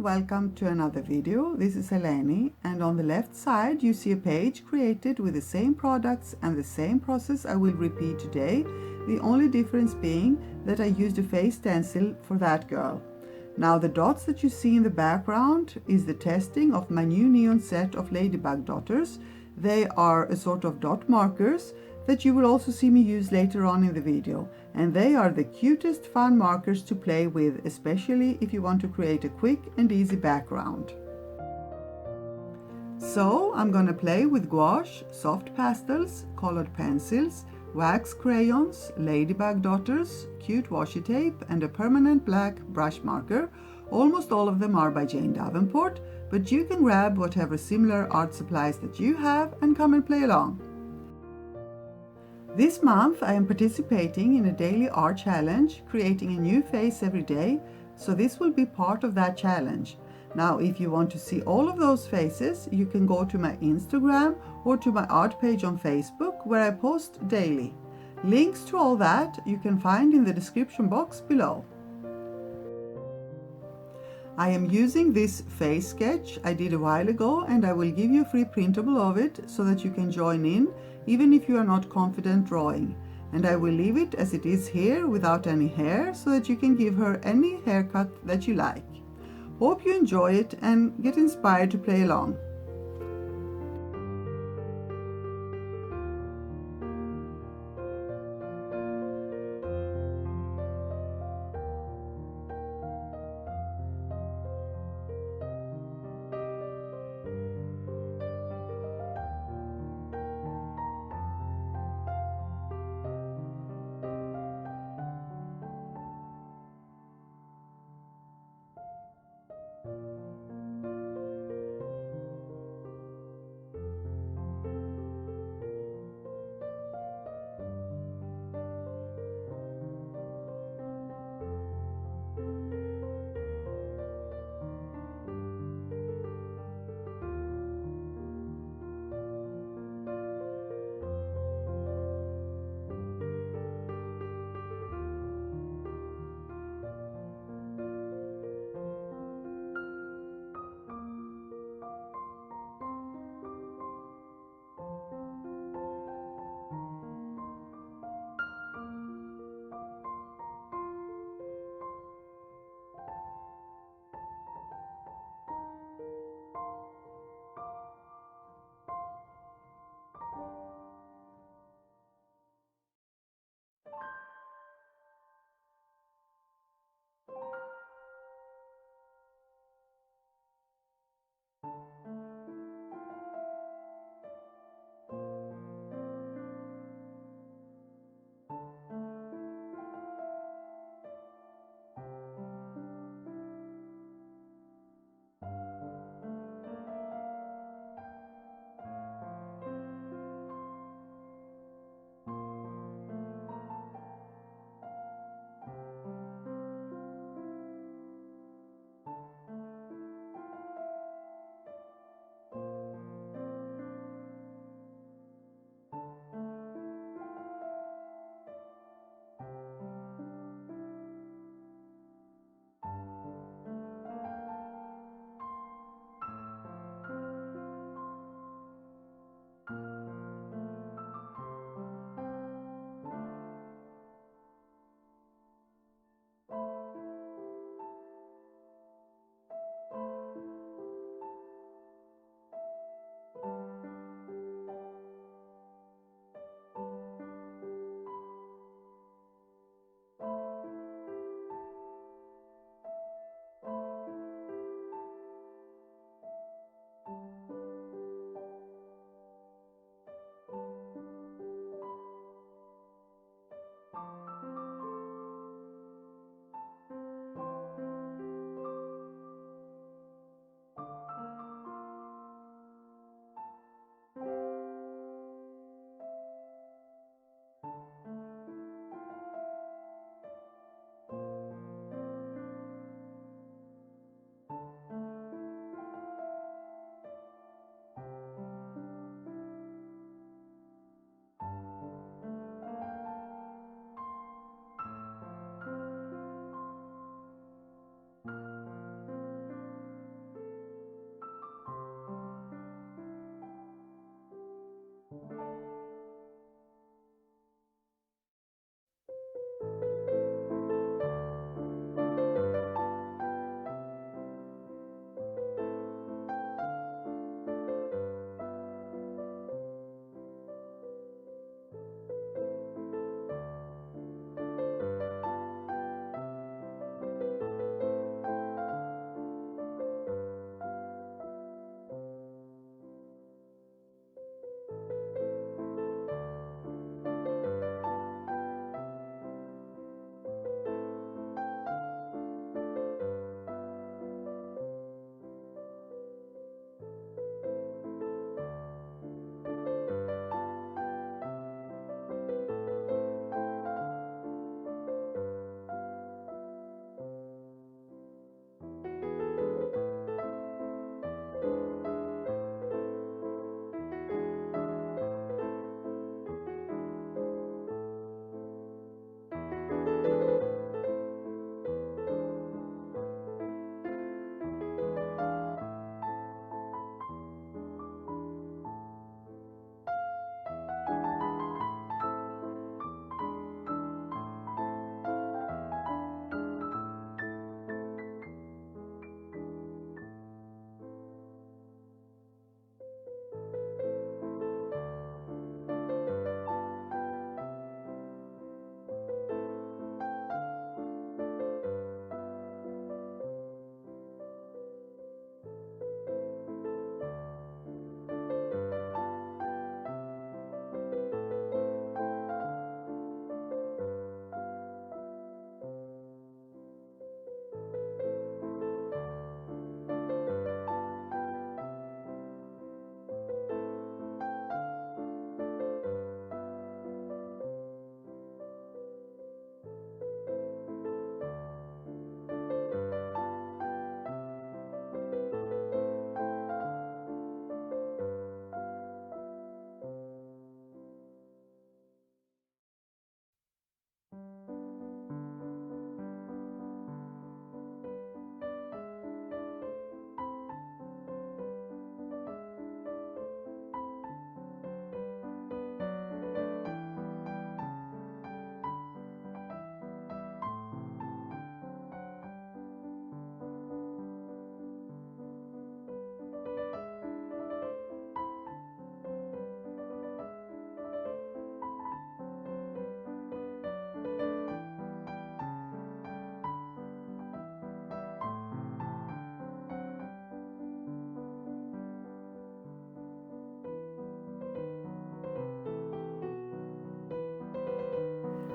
welcome to another video. This is Eleni, and on the left side you see a page created with the same products and the same process I will repeat today, the only difference being that I used a face stencil for that girl. Now the dots that you see in the background is the testing of my new neon set of ladybug dotters. They are a sort of dot markers that you will also see me use later on in the video, and they are the cutest fun markers to play with, especially if you want to create a quick and easy background. So I'm gonna play with gouache, soft pastels, colored pencils, wax crayons, ladybug dotters, cute washi tape, and a permanent black brush marker. Almost all of them are by Jane Davenport, but you can grab whatever similar art supplies that you have and come and play along. This month I am participating in a daily art challenge, creating a new face every day, so this will be part of that challenge. Now if you want to see all of those faces, you can go to my Instagram or to my art page on Facebook where I post daily. Links to all that you can find in the description box below. I am using this face sketch I did a while ago, and I will give you a free printable of it so that you can join in even if you are not confident drawing. And I will leave it as it is here without any hair so that you can give her any haircut that you like. Hope you enjoy it and get inspired to play along.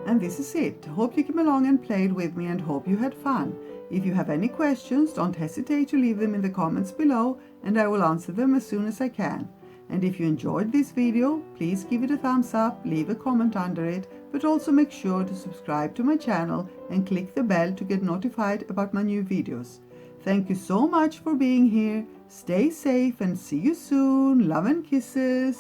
And this is it. Hope you came along and played with me and hope you had fun. If you have any questions, don't hesitate to leave them in the comments below and I will answer them as soon as I can. And if you enjoyed this video, please give it a thumbs up, leave a comment under it, but also make sure to subscribe to my channel and click the bell to get notified about my new videos. Thank you so much for being here. Stay safe and see you soon. Love and kisses.